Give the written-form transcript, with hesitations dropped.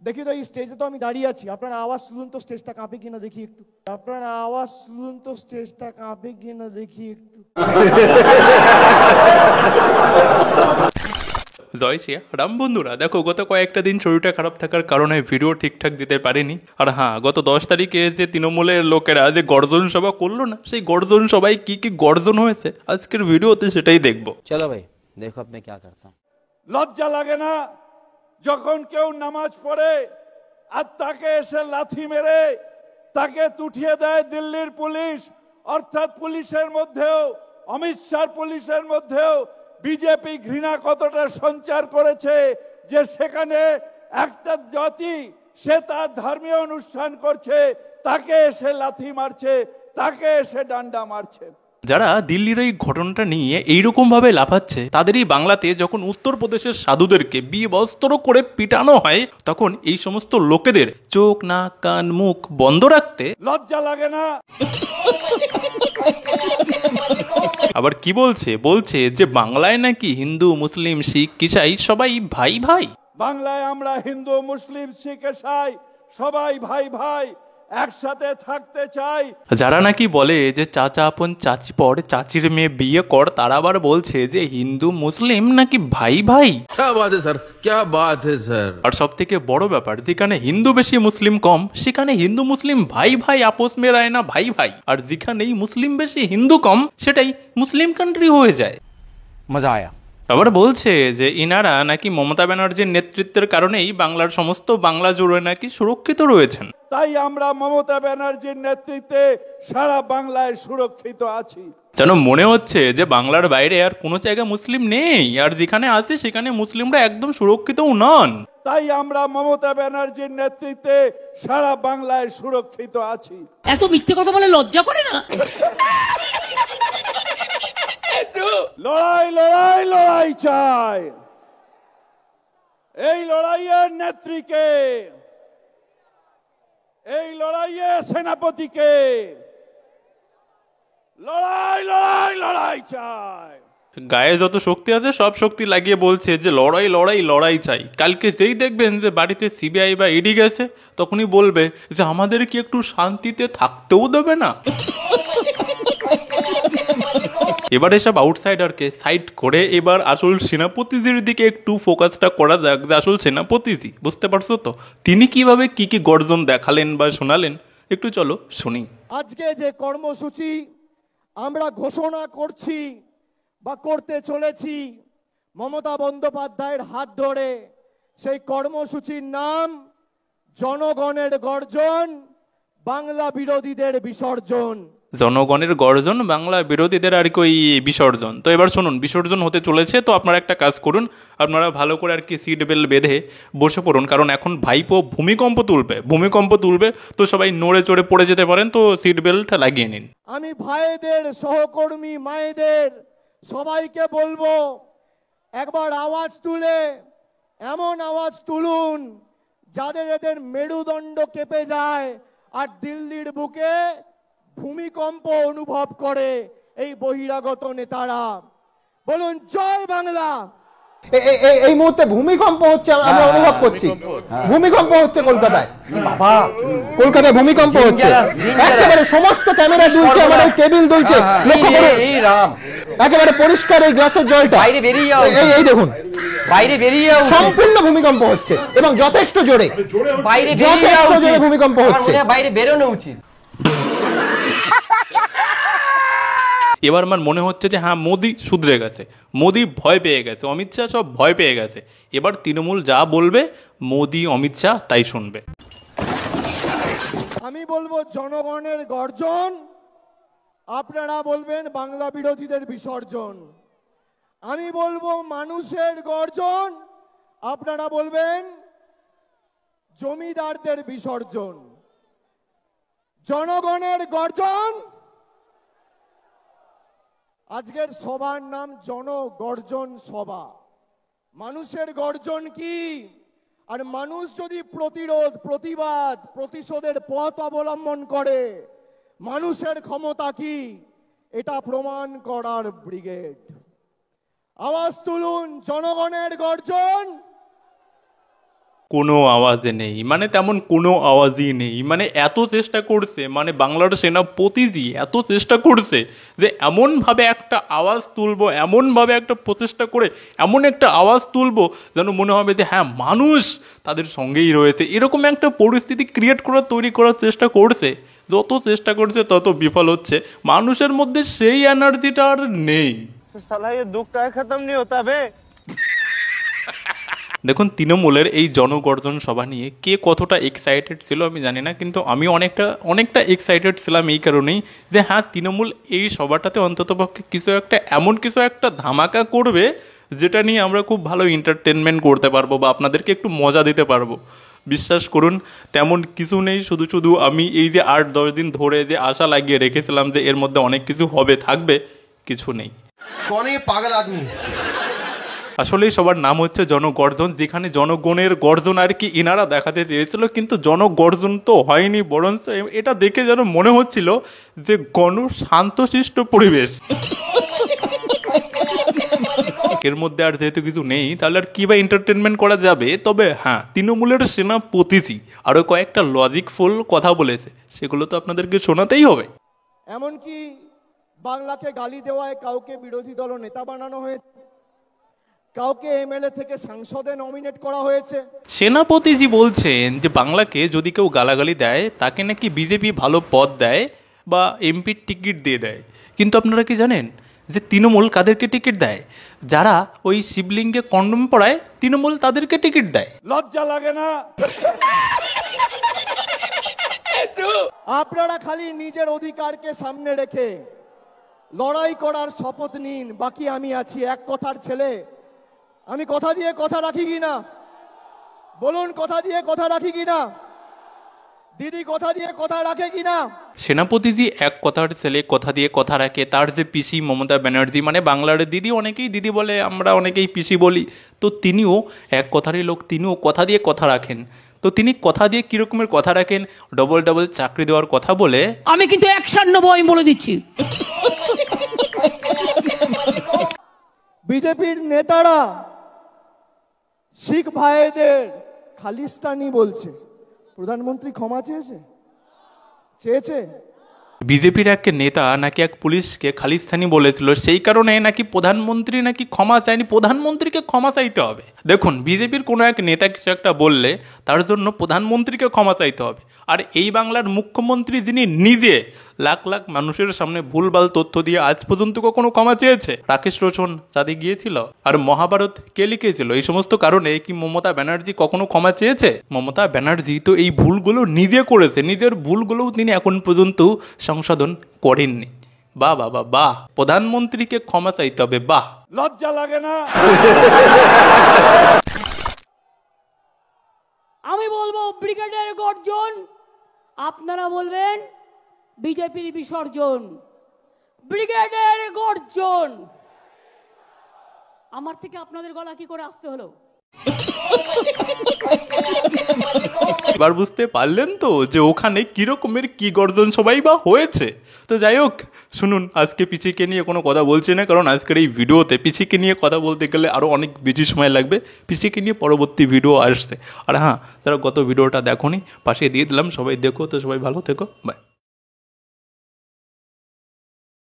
দেখি তো এই স্টেজে তো আমি দাঁড়িয়ে আছি, আপনারা আওয়াজ শুনুন তো স্টেজটা কাঁপে কিনা দেখি একটু। আপনারা আওয়াজ শুনুন তো স্টেজটা কাঁপে কিনা দেখি একটু। জয় শ্রী রাম। বন্ধুরা দেখো, গত কয়েকটা দিন শরীরটা খারাপ থাকার কারণে ভিডিও ঠিকঠাক দিতে পারিনি। আর হ্যাঁ, গত 10 তারিখে যে তৃণমূলের লোকেরা যে গর্জন সভা করলো না, সেই গর্জন সভায় কি কি গর্জন হয়েছে আজকের ভিডিওতে সেটাই দেখবো। চলো ভাই দেখো আপনি কি করতা। লজ্জা লাগে না যখন কেউ নামাজ পড়ে আর তাকে এসে লাথি মেরে তাকে তুঠিয়ে দেয় দিল্লির পুলিশ? অর্থাৎ পুলিশের মধ্যেও, অমিত শাহ পুলিশের মধ্যেও বিজেপি ঘৃণা কতটা সঞ্চার করেছে যে সেখানে একটা জাতি সে তার ধর্মীয় অনুষ্ঠান করছে, তাকে এসে লাথি মারছে, তাকে এসে ডান্ডা মারছে। যারা দিল্লির এই ঘটনাটা নিয়ে এইরকম ভাবে লাফাচ্ছে, তাদেরই বাংলাতে যখন উত্তরপ্রদেশের সাধুদেরকে বিবস্ত্র করে পিটানো হয়, তখন এই সমস্ত লোকেদের চোখ নাক কান মুখ বন্ধ রাখতে লজ্জা লাগে না? আবার কি বলছে যে বাংলায় নাকি হিন্দু মুসলিম শিখ ইসাই সবাই ভাই ভাই। বাংলায় আমরা হিন্দু মুসলিম শিখ ইসাই সবাই ভাই ভাই একসাথে থাকতে চাই। যারা নাকি বলে যে চাচা আপন চাচি পর, চাচির মেয়ে বিয়ে কর, তারা আবার বলছে যে হিন্দু মুসলিম নাকি ভাই ভাই। क्या बात है सर, क्या बात है सर। আর সব থেকে বড় ব্যাপার, যেখানে হিন্দু বেশি মুসলিম কম, সেখানে হিন্দু মুসলিম ভাই ভাই আপোষ মেরায় না ভাই ভাই। আর যেখানেই মুসলিম বেশি হিন্দু কম, সেটাই মুসলিম কান্ট্রি হয়ে যায়। মজা আয়া। আবার বলছে যে ইনারা নাকি মমতা ব্যানার্জির নেতৃত্বের কারণেই বাংলার সমস্ত বাংলা জুড়ে নাকি সুরক্ষিত রয়েছেন। তাই আমরা মমতা ব্যানার্জির নেতৃত্বে সারা বাংলায় সুরক্ষিত আছি। যেন মনে হচ্ছে যে বাংলার বাইরে আর কোনো জায়গায় মুসলিম নেই, আর যেখানে আছে সেখানে মুসলিমরা একদম সুরক্ষিতও নন। তাই আমরা মমতা ব্যানার্জির নেতৃত্বে সারা বাংলায় সুরক্ষিত আছি। এত মিথ্যে কথা বলে লজ্জা করে না? লড়াই লড়াই লড়াই চাই। এই লড়াইয়ের নেত্রীকে, এই লড়াইয়ের সেনাপতিকে, লড়াই লড়াই লড়াই চাই। গায়ে যত শক্তি আছে সব শক্তি লাগিয়ে বলছে যে লড়াই লড়াই লড়াই চাই। কালকে যেই দেখবেন যে বাড়িতে সিবিআই বা ইডি গেছে, তখনই বলবে যে আমাদের কি একটু শান্তিতে থাকতেও দেবে না। এবার এসব আউটসাইডারকে সাইড করে এবার আসল সেনাপতিজির দিকে একটু ফোকাসটা করা যাক। যে আসল সেনাপতিজি, বুঝতে পারছো তো, তিনি কিভাবে কি কি গর্জন দেখালেন বা শোনালেন, একটু চলো শুনি। আজকে যে কর্মসূচি আমরা ঘোষণা করছি বা করতে চলেছি মমতা বন্দ্যোপাধ্যায়ের হাত ধরে, সেই কর্মসূচির নাম জনগণের গর্জন, বাংলা বিরোধীদের বিসর্জন। জনগণের গর্জন, বাংলা বিরোধীদের আর কি ওই বিসর্জন। তো এবার শুনুন, বিসর্জন হতে চলেছে। তো আপনারা একটা কাজ করুন, আপনারা ভালো করে আর কি সিট বেল্ট বেঁধে বসে পড়ুন, কারণ এখন ভাইপো ভূমিকম্প তুলবে, তো সবাই নড়ে চড়ে পড়ে যেতে পারেন, তো সিট বেল্ট লাগিয়ে নিন। আমি ভাইদের, সহকর্মী মায়েদের সবাইকে বলবো, একবার আওয়াজ তুলে এমন আওয়াজ তুলুন যাদের এদের মেরুদণ্ড কেঁপে যায় আর দিল্লির বুকে ভূমিকম্প অনুভব করে এই বহিরাগত নেতারা। বলুন জয় বাংলা। এই মুহূর্তে ভূমিকম্প হচ্ছে, আমরা অনুভব করছি ভূমিকম্প হচ্ছে কলকাতায়। কলকাতায় ভূমিকম্প হচ্ছে, একেবারে সমস্ত ক্যামেরা দুলছে, আমার এই টেবিল দুলছে, লক্ষ্য করুন একেবারে পরিষ্কার এই গ্লাসের জলটা। এই দেখুন বাইরে বেরিয়ে সম্পূর্ণ ভূমিকম্প হচ্ছে এবং যথেষ্ট জোরে, যথেষ্ট জোরে ভূমিকম্প হচ্ছে, বাইরে বেরোনো উচিত। এবার আমার মনে হচ্ছে যে হ্যাঁ, মোদি শুধরে গেছে, মোদি ভয় পেয়ে গেছে, অমিত শাহ সব ভয় পেয়ে গেছে। এবার তৃণমূল যা বলবে মোদি অমিত শাহ তাই শুনবে। আমি বলবো জনগণের গর্জন, আপনারা বলবেন বাংলা বিরোধীদের বিসর্জন। আমি বলবো মানুষের গর্জন, আপনারা বলবেন জমিদারদের বিসর্জন। জনগণের গর্জন, আজকের সভার নাম জনগর্জন সভা। মানুষের গর্জন কি? আর মানুষ যদি প্রতিরোধ, প্রতিবাদ, প্রতিশোধের পথ অবলম্বন করে, মানুষের ক্ষমতা কি এটা প্রমাণ করার ব্রিগেড। আওয়াজ তুলুন জনগণের গর্জন, কোনো আওয়াজ নেই, মানে তেমন কোনো আওয়াজই নেই। মানে এত চেষ্টা করছে, মানে বাংলার সেনাপতিজি এত চেষ্টা করছে যে এমনভাবে একটা আওয়াজ তুলবো, এমনভাবে একটা প্রচেষ্টা করে এমন একটা আওয়াজ তুলবো যেন মনে হবে যে হ্যাঁ মানুষ তাদের সঙ্গেই রয়েছে, এরকম একটা পরিস্থিতি ক্রিয়েট করার তৈরি করার চেষ্টা করছে। যত চেষ্টা করছে তত বিফল হচ্ছে। মানুষের মধ্যে সেই এনার্জিটা আর নেই। দেখুন, তৃণমূলের এই জনগর্জন সভা নিয়ে কে কতটা এক্সাইটেড ছিল আমি জানি না, কিন্তু আমি অনেকটা এক্সাইটেড ছিলাম এই কারণেই যে হ্যাঁ তৃণমূল এই সভাটাতে অন্ততপক্ষে এমন কিছু একটা ধামাকা করবে যেটা নিয়ে আমরা খুব ভালো এন্টারটেনমেন্ট করতে পারবো বা আপনাদেরকে একটু মজা দিতে পারবো। বিশ্বাস করুন তেমন কিছু নেই, শুধু আমি এই যে 8-10 দিন ধরে যে আশা লাগিয়ে রেখেছিলাম যে এর মধ্যে অনেক কিছু হবে থাকবে, কিছু নেই। পাগল আদমি। আসলে সবার নাম হচ্ছে জনগর্জন, যেখানে জনগণের গর্জন আর কি এনারা দেখাতে চেয়েছিল, কিন্তু জনগর্জন তো হয়নি, বরঞ্চ এটা দেখে যেন মনে হচ্ছিল যে শান্তশিষ্ট পরিবেশ। এর মধ্যে আর যেহেতু কিছু নেই তাহলে আর কি বা এন্টারটেনমেন্ট করা যাবে। তবে হ্যাঁ, তৃণমূলের সেনাপতিজি আরো কয়েকটা লজিকফুল কথা বলেছে, সেগুলো তো আপনাদেরকে শোনাতেই হবে। এমনকি বাংলাকে গালি দেওয়ায় কাউকে বিরোধী দল নেতা বানানো হয়েছে, কাউকে এমএলএ থেকে সংসদে নমিনেট করা হয়েছে। সেনাপতিজি বলছেন যে বাংলাকে যদি কেউ গালাগালি দেয় তাকে নাকি বিজেপি ভালো পদ দেয় বা এমপির টিকিট দিয়ে দেয়। কিন্তু আপনারা কি জানেন যে তৃণমূল কাদেরকে টিকিট দেয়? যারা ওই শিবলিঙ্গে কন্ডম পরায় তৃণমূল তাদেরকে টিকিট দেয়। লজ্জা লাগে না? আপনারা খালি নিজের অধিকারকে সামনে রেখে লড়াই করার শপথ নিন, বাকি আমি আছি। এক কথার ছেলে, আমি কথা দিয়ে কথা রাখি কিনা বলুন? কথা দিয়ে কথা রাখি কিনা? দিদি কথা দিয়ে কথা রাখে কিনা? সেনাপতিজি এক কথার ছেলে, কথা দিয়ে কথা রাখে। তার যে পিসি মমতা ব্যানার্জি, মানে বাংলার দিদি, অনেকেই দিদি বলে, আমরা অনেকেই পিসি বলি, তো তিনিও এক কথারই লোক, তিনিও কথা দিয়ে কথা রাখেন। তো তিনি কথা দিয়ে কীরকমের কথা রাখেন? ডবল চাকরি দেওয়ার কথা বলে। আমি কিন্তু 1 আমি বলে দিচ্ছি। বিজেপির নেতারা শিখ ভাইদের খালিস্তানি বলছে। প্রধানমন্ত্রী ক্ষমা চেয়েছে? বিজেপির এক নেতা নাকি এক পুলিশকে খালিস্তানি বলেছিল, সেই কারণে নাকি প্রধানমন্ত্রী নাকি ক্ষমা চায়নি, প্রধানমন্ত্রীকে ক্ষমা চাইতে হবে। দেখুন, বিজেপির কোনো এক নেতা কিছু একটা বললে তার জন্য প্রধানমন্ত্রীকে ক্ষমা চাইতে হবে। আর এই বাংলার মুখ্যমন্ত্রী যিনি নিজে লাখ মানুষের সামনে ভুলভাল তথ্য দিয়ে আজ পর্যন্ত কখনো ক্ষমা চেয়েছে? রাকেশ রোশন চাঁদে গিয়েছিল? আর মহাভারত কে লিখেছিল? এই সমস্ত কারণে কি মমতা ব্যানার্জি কখনো ক্ষমা চেয়েছে? মমতা ব্যানার্জি তো এই ভুলগুলো নিজে করেছে, নিজের ভুলগুলোও তিনি এখন পর্যন্ত সংশোধন করেননি। বাহ, প্রধানমন্ত্রীকে ক্ষমা চাইতে হবে। বাহ, লজ্জা লাগে না? আমি বলবো ব্রিগেডের গর্জন, আপনারা বলবেন বিজেপির বিসর্জন। ব্রিগেডের গর্জন। আমার থেকে আপনাদের গলা কি করে আসতে হলো? এবার বুঝতে পারলেন তো যে ওখানে কিরকমের কি গর্জন সবাই বা হয়েছে। তো যাই হোক, শুনুন, আজকে পিছিকে নিয়ে কোনো কথা বলছি না, কারণ আজকের এই ভিডিওতে পিছিকে নিয়ে কথা বলতে গেলে আরও অনেক বেশি সময় লাগবে। পিছিকে নিয়ে পরবর্তী ভিডিও আসছে। আর হ্যাঁ, যারা গত ভিডিওটা দেখোনি পাশে দিয়ে দিলাম, সবাই দেখো। তো সবাই ভালো থেকো, বাই।